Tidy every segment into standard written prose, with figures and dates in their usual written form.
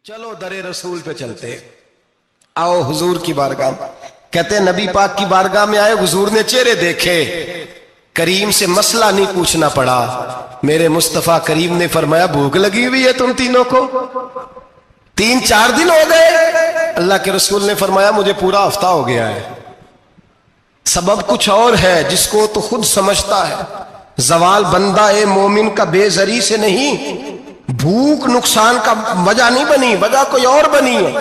چلو در رسول پہ چلتے، آؤ حضور کی بارگاہ۔ کہتے ہیں نبی پاک کی بارگاہ میں آئے، حضور نے چہرے دیکھے، کریم سے مسئلہ نہیں پوچھنا پڑا۔ میرے مصطفیٰ کریم نے فرمایا بھوک لگی ہوئی ہے تم تینوں کو؟ 3-4 دن ہو گئے؟ اللہ کے رسول نے فرمایا مجھے پورا ہفتہ ہو گیا ہے۔ سبب کچھ اور ہے جس کو تو خود سمجھتا ہے۔ زوال بندہ مومن کا بے زری سے نہیں، بھوک نقصان کا وجہ نہیں بنی، وجہ کوئی اور بنی ہے۔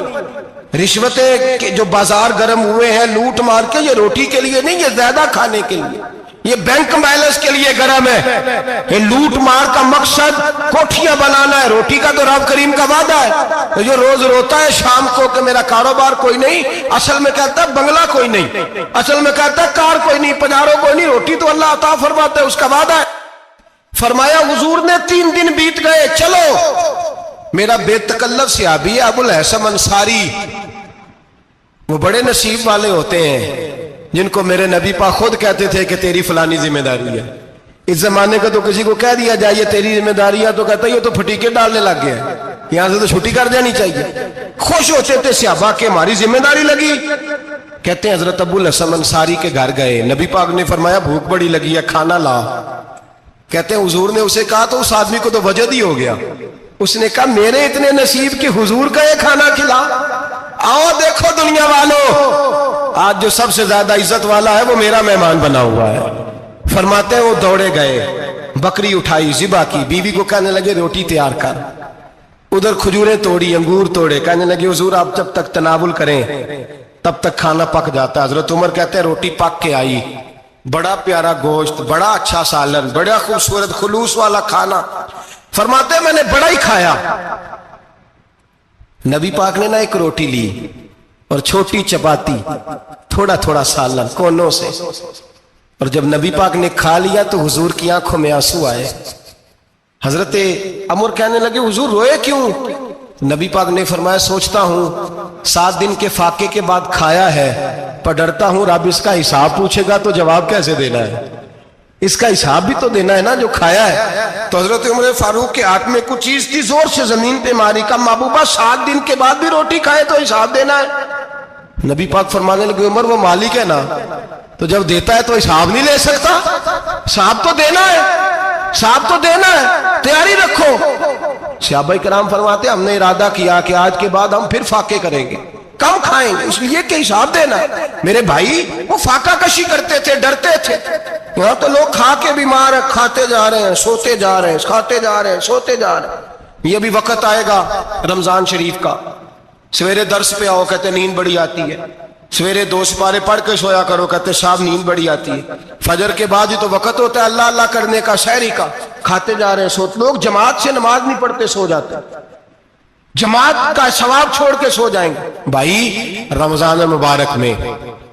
رشوتیں جو بازار گرم ہوئے ہیں لوٹ مار کے، یہ روٹی کے لیے نہیں، یہ زیادہ کھانے کے لیے، یہ بینک بیلنس کے لیے گرم ہے۔ یہ لوٹ مار کا مقصد کوٹھیاں بنانا ہے، روٹی کا تو رب کریم کا وعدہ ہے۔ جو روز روتا ہے شام کو کہ میرا کاروبار کوئی نہیں، اصل میں کہتا ہے بنگلہ کوئی نہیں، اصل میں کہتا ہے کار کوئی نہیں، پجاروں کوئی نہیں، روٹی تو اللہ عطا فرماتا ہے، اس کا وعدہ ہے۔ فرمایا حضور نے 3 دن بیت گئے، چلو۔ میرا بے تکلف صحابی ہے ابو الحسن انصاری، وہ بڑے نصیب والے ہوتے ہیں جن کو میرے نبی پاک خود کہتے تھے کہ تیری فلانی ذمہ داری ہے۔ اس زمانے کا تو کسی کو کہہ دیا جائے یہ تیری ذمہ داری ہے تو کہتا ہے یہ تو پھٹیکے ڈالنے لگ گیا ہے، یہاں سے تو چھٹی کر جانی چاہیے۔ خوش ہوتے تھے صحابہ کہ ہماری ذمہ داری لگی۔ کہتے ہیں حضرت ابو الحسن انصاری کے گھر گئے، نبی پاک نے فرمایا بھوک بڑی لگی ہے، کھانا لا۔ کہتے ہیں حضور نے اسے کہا تو اس آدمی کو تو وجد ہی ہو گیا، اس نے کہا میرے اتنے نصیب کہ حضور کا یہ کھانا کھلا۔ آؤ دیکھو دنیا والوں، آج جو سب سے زیادہ عزت والا ہے وہ میرا مہمان بنا ہوا ہے۔ فرماتے ہیں وہ دوڑے گئے، بکری اٹھائی، ذبح کی، بیوی کو کہنے لگے روٹی تیار کر، ادھر کھجوریں توڑی، انگور توڑے، کہنے لگے حضور آپ جب تک تناول کریں تب تک کھانا پک جاتا ہے۔ حضرت عمر کہتے ہیں روٹی پک کے آئی، بڑا پیارا گوشت، بڑا اچھا سالن، بڑا خوبصورت خلوص والا کھانا۔ فرماتے ہیں میں نے بڑا ہی کھایا۔ نبی پاک نے نہ ایک روٹی لی اور چھوٹی چپاتی، تھوڑا تھوڑا سالن کونوں سے، اور جب نبی پاک نے کھا لیا تو حضور کی آنکھوں میں آنسو آئے۔ حضرت عمر کہنے لگے حضور روئے کیوں؟ نبی پاک نے فرمایا سوچتا ہوں 7 دن کے فاقے کے بعد کھایا ہے، پر ڈرتا ہوں رب اس کا حساب پوچھے گا تو جواب کیسے دینا ہے، اس کا حساب بھی تو دینا ہے نا جو کھایا ہے۔ تو حضرت عمر فاروق کے ہاتھ میں کچھ چیز تھی، زور سے زمین پہ ماری، کا محبوبہ 7 دن کے بعد بھی روٹی کھائے تو حساب دینا ہے۔ نبی پاک فرمانے لگے عمر وہ مالک ہے نا، تو جب دیتا ہے تو حساب نہیں لے سکتا، حساب تو دینا ہے، حساب تو دینا ہے، تیاری رکھو۔ صحابہ کرام فرماتے ہم نے ارادہ کیا کہ آج کے بعد ہم پھر فاقے کریں گے، کم کھائیں گے، اس لیے کہ حساب دینا ہے۔ میرے بھائی وہ فاقہ کشی کرتے تھے، ڈرتے تھے۔ یہاں تو لوگ کھا کے بیمار ہیں، کھاتے جا رہے ہیں سوتے جا رہے ہیں، کھاتے جا رہے ہیں سوتے جا رہے ہیں۔ یہ بھی وقت آئے گا رمضان شریف کا، سویرے درس پہ آؤ کہتے نیند بڑی آتی ہے، سویرے 2 سپارے پڑھ کے سویا کرو کہتے صاحب نیند بڑی آتی ہے، فجر کے بعد ہی تو وقت ہوتا ہے اللہ اللہ کرنے کا، سحری کا، کھاتے جا رہے ہیں سوتے۔ لوگ جماعت سے نماز نہیں پڑھتے سو جاتے، جماعت کا ثواب چھوڑ کے سو جائیں گے۔ بھائی رمضان مبارک میں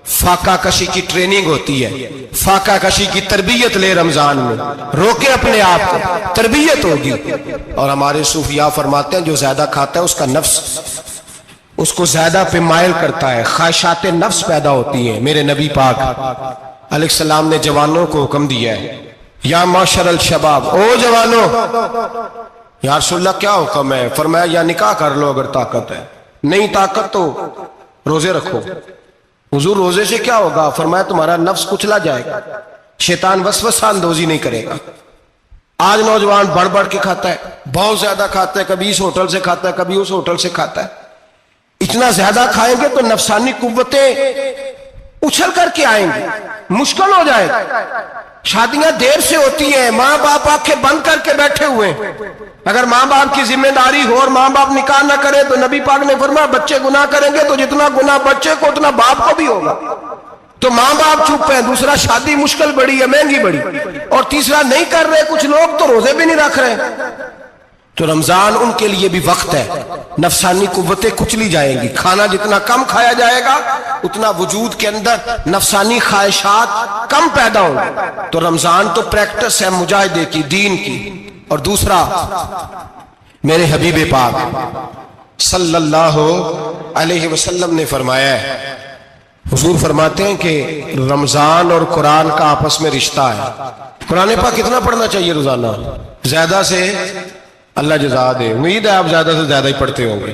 فاقہ کشی کی ٹریننگ ہوتی ہے، فاقہ کشی کی تربیت لے، رمضان میں روکے اپنے آپ کو، تربیت ہوگی۔ اور ہمارے صوفیاء فرماتے ہیں جو زیادہ کھاتا ہے اس کا نفس اس کو زیادہ پہ مائل کرتا ہے، خواہشات نفس پیدا ہوتی ہیں۔ میرے نبی پاک علیہ السلام نے جوانوں کو حکم دیا ہے یا معاشر الشباب، او جوانوں، یا رسول اللہ کیا حکم ہے؟ فرمایا یا نکاح کر لو اگر طاقت ہے، نہیں طاقت تو روزے رکھو۔ حضور روزے سے کیا ہوگا؟ فرمایا تمہارا نفس کچلا جائے گا، شیطان وسوسہ اندوزی نہیں کرے گا۔ آج نوجوان بڑھ بڑھ کے کھاتا ہے، بہت زیادہ کھاتا ہے، کبھی اس ہوٹل سے کھاتا ہے کبھی اس ہوٹل سے کھاتا ہے۔ اتنا زیادہ کھائیں گے تو نفسانی قوتیں اچھل کر کے آئیں گی، مشکل ہو جائے گا۔ شادیاں دیر سے ہوتی ہیں، ماں باپ آنکھیں بند کر کے بیٹھے ہوئے ہیں۔ اگر ماں باپ کی ذمہ داری ہو اور ماں باپ نکاح نہ کرے تو نبی پاک نے فرمایا بچے گناہ کریں گے تو جتنا گناہ بچے کو اتنا باپ کو بھی ہوگا۔ تو ماں باپ چپ ہیں، دوسرا شادی مشکل بڑی ہے، مہنگی بڑی، اور تیسرا نہیں کر رہے کچھ لوگ تو روزے بھی نہیں رکھ رہے۔ تو رمضان ان کے لیے بھی وقت ہے، نفسانی قوتیں کچلی جائیں گی، کھانا جتنا کم کھایا جائے گا اتنا وجود کے اندر نفسانی خواہشات کم پیدا ہوں گے۔ تو رمضان تو پریکٹس ہے مجاہدے کی، دین کی۔ اور دوسرا میرے حبیب پاک صلی اللہ علیہ وسلم نے فرمایا ہے، حضور فرماتے ہیں کہ رمضان اور قرآن کا آپس میں رشتہ ہے۔ قرآن پاک کتنا پڑھنا چاہیے روزانہ؟ زیادہ سے اللہ جزا دے، امید ہے آپ زیادہ سے زیادہ ہی پڑھتے ہوں گے۔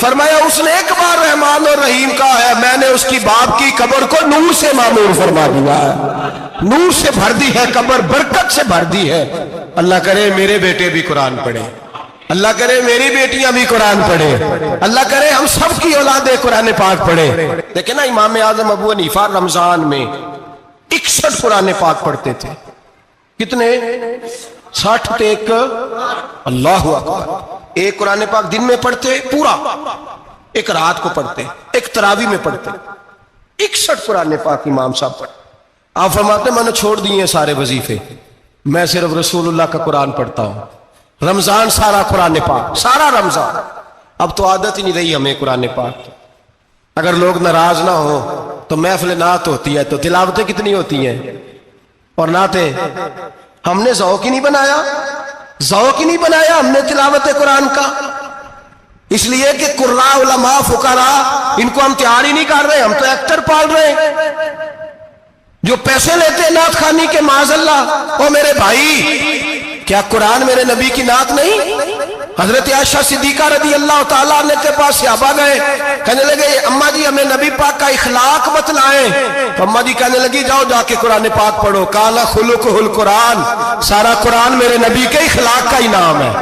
فرمایا اس نے ایک بار رحمان اور رحیم کہا ہے، میں نے اس کی باپ کی قبر کو نور سے معمور فرما دیا ہے، نور سے بھر دی ہے قبر، برکت سے بھر دی ہے۔ اللہ کرے میرے بیٹے بھی قرآن پڑھیں، اللہ کرے میری بیٹیاں بھی قرآن پڑھیں، اللہ کرے ہم سب کی اولادیں قرآن پاک پڑھیں۔ دیکھیں نا امام اعظم ابو حنیفہ رمضان میں 61 قرآن پاک پڑھتے تھے۔ کتنے؟ 60 ٹیک، اللہ اکبر۔ ایک قرآن پاک دن میں پڑھتے پورا، ایک رات کو پڑھتے، ایک تراویح میں پڑھتے۔ 61 قرآن پاک امام صاحب پڑھتے۔ آپ فرماتے میں نے چھوڑ دیے ہیں سارے وظیفے، میں صرف رسول اللہ کا قرآن پڑھتا ہوں۔ رمضان سارا قرآن پاک، سارا رمضان۔ اب تو عادت ہی نہیں رہی ہمیں قرآن پاک۔ اگر لوگ ناراض نہ ہو تو محفل نعت ہوتی ہے تو تلاوتیں کتنی ہوتی ہیں، اور نعتیں ہم نے ذوق ہی نہیں بنایا، ذوق ہی نہیں بنایا ہم نے تلاوت قرآن کا، اس لیے کہ قراء علماء فقراء ان کو ہم تیار ہی نہیں کر رہے، ہم تو ایکٹر پال رہے ہیں جو پیسے لیتے ہیں نعت خوانی کے، معاذ اللہ۔ او میرے بھائی، کیا قرآن میرے نبی کی نعت نہیں؟ حضرت عائشہ صدیقہ رضی اللہ تعالیٰ عنہ کے پاس صحابہ گئے، کہنے لگے اماں جی ہمیں نبی پاک کا اخلاق بتلائیں۔ تو اماں جی کہنے لگی جاؤ جا کے قرآن پاک پڑھو، قال خلقہ القرآن، سارا قرآن میرے نبی کے اخلاق کا انعام ہے۔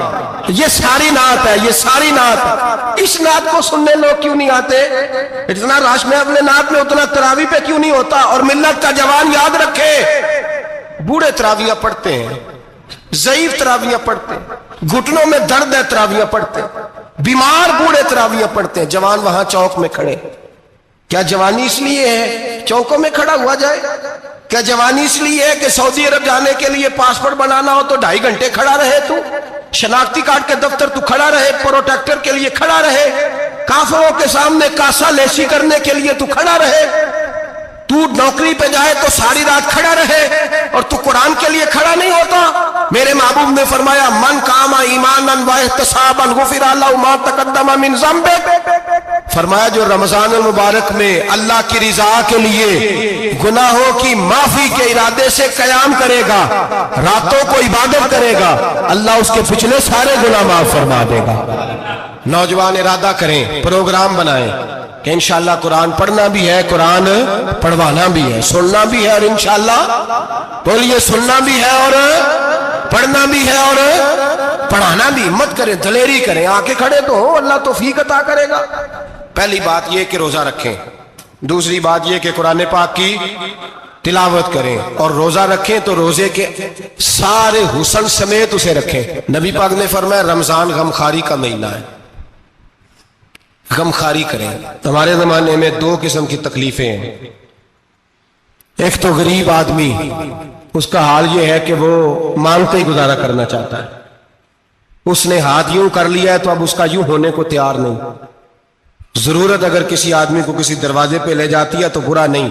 یہ ساری نعت ہے، یہ ساری نعت ہے۔ اس نعت کو سننے لوگ کیوں نہیں آتے؟ اتنا رش میں اپنے نعت میں اتنا تراویح پہ کیوں نہیں ہوتا؟ اور ملت کا جوان یاد رکھے، بوڑھے تراویح پڑھتے ہیں، ضعیف تراویح پڑھتے ہیں، گھٹنوں میں درد ہے تراویح پڑھتے ہیں، بیمار بوڑھے تراویح پڑھتے ہیں، جوان وہاں چوک میں کھڑے۔ کیا جوانی اس لیے ہے چوکوں میں کھڑا ہوا جائے؟ کیا جوانی اس لیے ہے کہ سعودی عرب جانے کے لیے پاسپورٹ بنانا ہو تو 2.5 گھنٹے کھڑا رہے تو؟ شناختی کارڈ کے دفتر تو کھڑا رہے، پروٹیکٹر کے لیے کھڑا رہے، کافروں کے سامنے کاسا لیسی کرنے کے لیے تو کھڑا رہے، تو نوکری پہ جائے تو ساری رات کھڑا رہے، اور تو قرآن کے لیے کھڑا نہیں ہوتا؟ میرے محبوب نے فرمایا من قام ایمانا واحتسابا غفر له ما تقدم من ذنبه، فرمایا جو رمضان المبارک میں اللہ کی رضا کے لیے گناہوں کی معافی کے ارادے سے قیام کرے گا، راتوں کو عبادت کرے گا، اللہ اس کے پچھلے سارے گناہ معاف فرما دے گا۔ نوجوان ارادہ کریں، پروگرام بنائیں کہ انشاءاللہ قرآن پڑھنا بھی ہے، قرآن پڑھوانا بھی ہے، سننا بھی ہے، اور انشاءاللہ بولیے سننا بھی ہے اور پڑھنا بھی ہے اور پڑھانا بھی۔ مت کریں، دلیری کریں، آکے کھڑے تو ہو، اللہ توفیق عطا کرے گا۔ پہلی بات یہ کہ روزہ رکھیں، دوسری بات یہ کہ قرآن پاک کی تلاوت کریں، اور روزہ رکھیں تو روزے کے سارے حسن سمیت اسے رکھیں۔ نبی پاک نے فرمایا رمضان غمخاری کا مہینہ ہے، غمخاری کریں۔ ہمارے زمانے میں 2 قسم کی تکلیفیں ہیں، ایک تو غریب آدمی، اس کا حال یہ ہے کہ وہ مانگتے ہی گزارا کرنا چاہتا ہے، اس نے ہاتھ یوں کر لیا ہے تو اب اس کا یوں ہونے کو تیار نہیں۔ ضرورت اگر کسی آدمی کو کسی دروازے پہ لے جاتی ہے تو برا نہیں،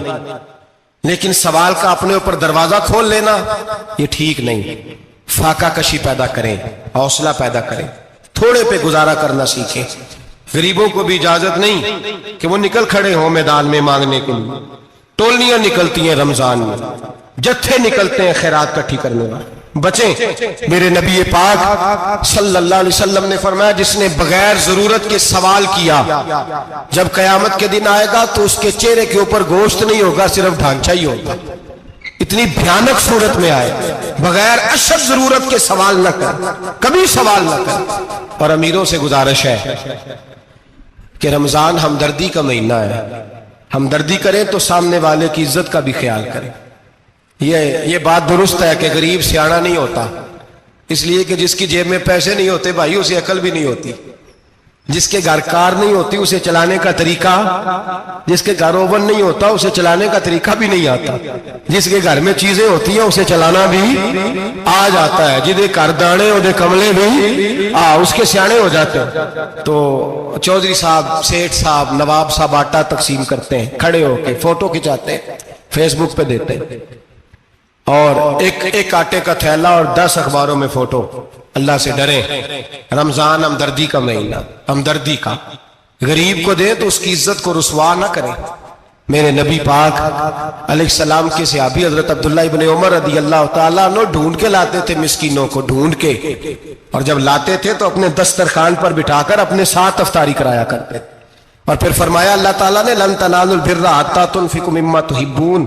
لیکن سوال کا اپنے اوپر دروازہ کھول لینا یہ ٹھیک نہیں۔ فاقہ کشی پیدا کریں، حوصلہ پیدا کریں، تھوڑے پہ گزارا کرنا سیکھیں۔ غریبوں کو بھی اجازت نہیں کہ وہ نکل کھڑے ہوں میدان میں مانگنے کے لیے، ٹولنیاں نکلتی ہیں رمضان میں، جتھے نکلتے ہیں خیرات کٹھی کرنے والے، بچیں۔ میرے نبی پاک صلی اللہ علیہ وسلم نے فرمایا جس نے بغیر ضرورت کے سوال کیا، جب قیامت کے دن آئے گا تو اس کے چہرے کے اوپر گوشت نہیں ہوگا، صرف ڈھانچہ ہی ہوگا۔ اتنی بھیانک صورت میں آئے، بغیر اشد ضرورت کے سوال نہ کر، کبھی سوال نہ کر۔ اور امیروں سے گزارش ہے کہ رمضان ہمدردی کا مہینہ ہے، ہمدردی کریں تو سامنے والے کی عزت کا بھی خیال کریں۔ یہ بات درست ہے کہ غریب سیاڑا نہیں ہوتا، اس لیے کہ جس کی جیب میں پیسے نہیں ہوتے بھائی اسے عقل بھی نہیں ہوتی، جس کے گھر کار نہیں ہوتی اسے چلانے کا طریقہ، جس کے گھر اوون نہیں ہوتا اسے چلانے کا طریقہ بھی نہیں آتا، جس کے گھر میں چیزیں ہوتی ہیں اسے چلانا بھی آ جاتا ہے، جدے گھر دانے اودے کملے بھی اس کے سیانے ہو جاتے ہیں۔ تو چودھری صاحب، سیٹھ صاحب، نواب صاحب آٹا تقسیم کرتے ہیں، کھڑے ہو کے فوٹو کھچاتے ہیں، فیس بک پہ دیتے ہیں، اور ایک آٹے کا تھیلا اور 10 اخباروں میں فوٹو۔ اللہ سے ڈریں، رمضان ہمدردی کا مہینہ، ہمدردی کا۔ غریب کو دیں تو اس کی عزت کو رسوا نہ کریں، میرے نبی پاک علیہ السلام کے صحابی حضرت عبداللہ ابن عمر رضی اللہ تعالیٰ عنہ ڈھونڈ کے لاتے تھے مسکینوں کو، ڈھونڈ کے، اور جب لاتے تھے تو اپنے دسترخوان پر بٹھا کر اپنے ساتھ افطاری کرایا کرتے، اور پھر فرمایا اللہ تعالیٰ نے لن تنالوا البر حتی تنفقوا مما تحبون،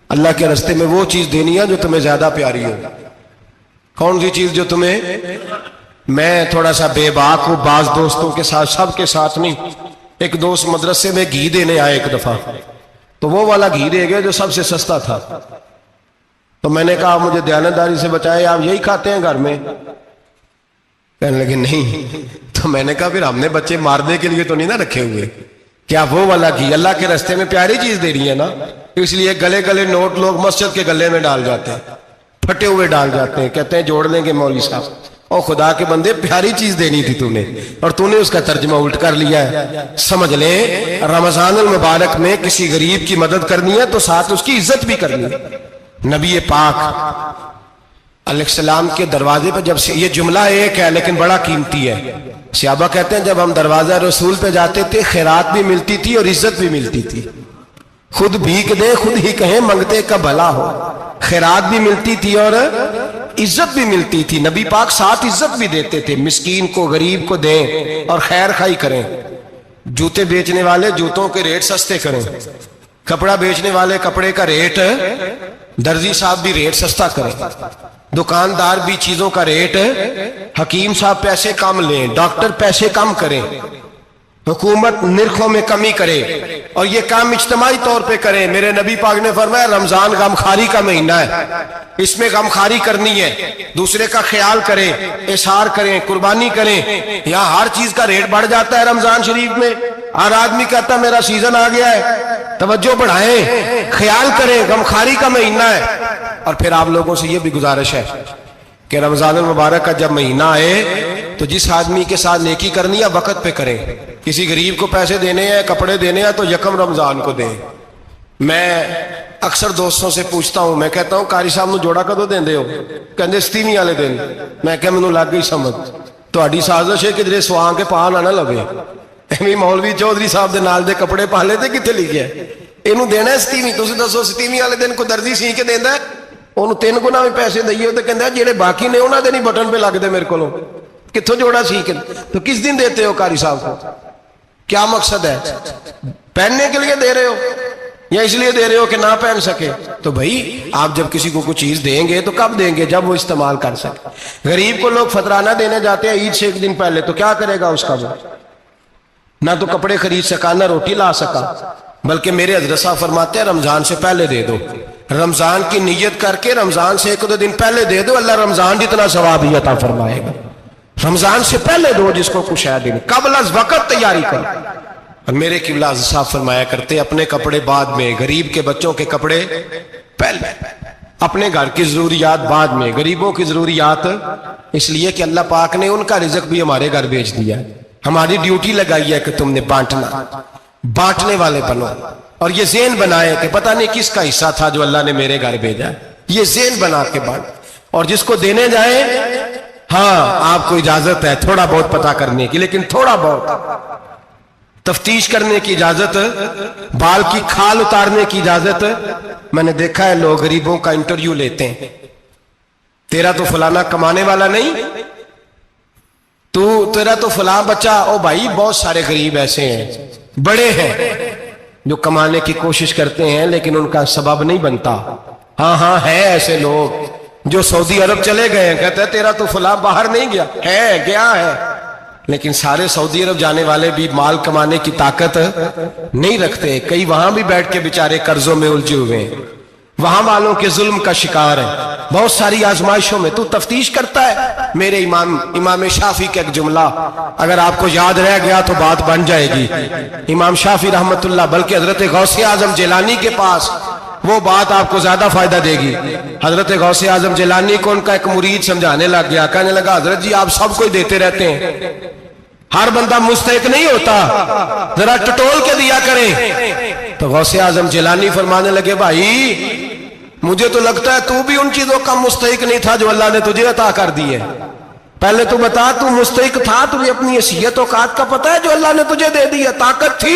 اللہ کے راستے میں وہ چیز دینی ہے جو تمہیں زیادہ پیاری ہو۔ کون سی چیز جو تمہیں؟ میں تھوڑا سا بے باک ہوں، بعض دوستوں کے ساتھ، سب کے ساتھ نہیں۔ ایک دوست مدرسے میں گھی دینے آئے ایک دفعہ، تو وہ والا گھی دے گئے جو سب سے سستا تھا، تو میں نے کہا مجھے دیانتداری سے بچائے، آپ یہی کھاتے ہیں گھر میں؟ کہنے لگے نہیں۔ تو میں نے کہا پھر ہم نے بچے مارنے کے لیے تو نہیں نہ رکھے ہوئے، کیا وہ والا گھی اللہ کے راستے میں پیاری چیز دے رہی ہے نا، اس لیے گلے گلے نوٹ لوگ مسجد کے گلے میں ڈال جاتے ہیں، پھٹے ہوئے ڈال جاتے ہیں، کہتے ہیں جوڑ لیں گے مولوی صاحب۔ اور خدا کے بندے پیاری چیز دینی تھی تو نے، اور تو نے اس کا ترجمہ الٹ کر لیا ہے۔ سمجھ لیں رمضان المبارک میں کسی غریب کی مدد کرنی ہے تو ساتھ اس کی عزت بھی کرنی ہے۔ نبی پاک علیہ السلام کے دروازے پہ جب سے، یہ جملہ ایک ہے لیکن بڑا قیمتی ہے، صحابہ کہتے ہیں جب ہم دروازہ رسول پہ جاتے تھے خیرات بھی ملتی تھی اور عزت بھی ملتی تھی، خود بھیک دیں خود ہی کہیں منگتے کا بھلا ہو، خیرات بھی ملتی تھی اور عزت بھی ملتی تھی۔ نبی پاک ساتھ عزت بھی دیتے تھے، مسکین کو غریب کو دیں اور خیر خائی کریں، جوتے بیچنے والے جوتوں کے ریٹ سستے کریں، کپڑا بیچنے والے کپڑے کا ریٹ، درزی صاحب بھی ریٹ سستا کریں، دکاندار بھی چیزوں کا ریٹ، حکیم صاحب پیسے کم لیں، ڈاکٹر پیسے کم کریں، حکومت نرخوں میں کمی کرے، اور یہ کام اجتماعی طور پہ کریں۔ میرے نبی پاک نے فرمایا رمضان غمخواری کا مہینہ ہے، اس میں غمخواری کرنی ہے، دوسرے کا خیال کریں، احسار کریں، قربانی کریں۔ یہاں ہر چیز کا ریٹ بڑھ جاتا ہے رمضان شریف میں، ہر آدمی کہتا ہے میرا سیزن آ گیا ہے، توجہ بڑھائیں، خیال کریں، غمخواری کا مہینہ ہے۔ اور پھر آپ لوگوں سے یہ بھی گزارش ہے کہ رمضان المبارک کا جب مہینہ آئے تو جس آدمی کے ساتھ نیکی کرنی ہے وقت پہ کریں، کسی غریب کو پیسے دینے ہیں، کپڑے دینے ہیں تو یکم رمضان کو دیں۔ میں اکثر دوستوں سے پوچھتا ہوں، میں کہتا ہوں قاری صاحب نو جوڑا کدو دیندے ہو؟ کہندے ستیویں والے دن۔ میں کہا مینوں لگ گئی سمجھ، تہاڈی سازش ہے کدھرے سواں کے پا نہ لگے، ایویں مولوی چودھری صاحب دے نال دے کپڑے پا لے تے کتنے لکھیا ہے اینوں دینا ہے ستیویں؟ تسی دسو ستیویں والے دن کوئی درزی سی کے دیندا ہے؟ انہوں 3 گنا بھی پیسے دئیے تو کہندا جڑے باقی نے انہاں دے نہیں بٹن پہ لگ دے میرے کولوں، کتھوں جوڑا سی کے؟ تو کس دن دیتے ہو قاری صاحب کو؟ کیا مقصد ہے؟ پہننے کے لیے دے رہے ہو یا اس لیے دے رہے ہو کہ نہ پہن سکے؟ تو بھائی آپ جب کسی کو کوئی چیز دیں گے تو کب دیں گے؟ جب وہ استعمال کر سکے۔ غریب کو لوگ فطرانہ دینے جاتے ہیں عید سے 1 دن پہلے، تو کیا کرے گا اس کا؟ وہ نہ تو کپڑے خرید سکا نہ روٹی لا سکا، بلکہ میرے حضرت صاحب فرماتے ہیں رمضان سے پہلے دے دو، رمضان کی نیت کر کے رمضان سے 1-2 دن پہلے دے دو، اللہ رمضان جتنا ثواب ہی عطا فرمائے گا۔ رمضان سے پہلے دو جس کو کچھ ہے دن، قبل از وقت تیاری کر۔ اور میرے قبلہ صاحب فرمایا کرتے اپنے کپڑے بعد میں، غریب کے بچوں کے کپڑے پہلے، اپنے گھر کی ضروریات بعد میں، غریبوں کی ضروریات، اس لیے کہ اللہ پاک نے ان کا رزق بھی ہمارے گھر بھیج دیا ہے، ہماری ڈیوٹی لگائی ہے کہ تم نے بانٹنا، بانٹنے والے بنو۔ اور یہ ذہن بنائے کہ پتہ نہیں کس کا حصہ تھا جو اللہ نے میرے گھر بھیجا، یہ ذہن بنا کے بانٹ۔ اور جس کو دینے جائیں، ہاں آپ کو اجازت ہے تھوڑا بہت پتہ کرنے کی، لیکن تھوڑا بہت تفتیش کرنے کی اجازت، بال کی کھال اتارنے کی اجازت۔ میں نے دیکھا ہے لوگ غریبوں کا انٹرویو لیتے ہیں، تیرا تو فلانا کمانے والا نہیں، تیرا تو فلاں بچہ، او بھائی بہت سارے غریب ایسے ہیں، بڑے ہیں جو کمانے کی کوشش کرتے ہیں لیکن ان کا سبب نہیں بنتا۔ ہاں ہے ایسے لوگ جو سعودی عرب چلے گئے ہیں، کہتے ہیں تیرا تو فلاں باہر نہیں گیا، ہے گیا ہے، لیکن سارے سعودی عرب جانے والے بھی مال کمانے کی طاقت نہیں رکھتے، کئی وہاں بھی بیٹھ کے بیچارے قرضوں میں الجھے ہوئے ہیں، وہاں والوں کے ظلم کا شکار ہے، بہت ساری آزمائشوں میں۔ تو تفتیش کرتا ہے۔ میرے امام شافعی کا ایک جملہ اگر آپ کو یاد رہ گیا تو بات بن جائے گی۔ امام شافعی رحمت اللہ، بلکہ حضرت غوث اعظم جیلانی کے پاس وہ بات آپ کو زیادہ فائدہ دے گی۔ حضرت غوث اعظم جیلانی کو ان کا ایک مرید سمجھانے لگ گیا، کہنے لگا حضرت جی آپ سب کو ہی دیتے رہتے ہیں، ہر بندہ مستحق نہیں ہوتا، ذرا ٹٹول کے دیا کریں۔ تو غوث اعظم جیلانی فرمانے لگے بھائی مجھے تو لگتا ہے تو بھی ان چیزوں کا مستحق نہیں تھا جو اللہ نے تجھے عطا کر دی ہے، پہلے تو بتا تو مستحق تھا، تجھے اپنی حیثیت اوقات کا پتہ ہے جو اللہ نے تجھے دے دی ہے؟ طاقت تھی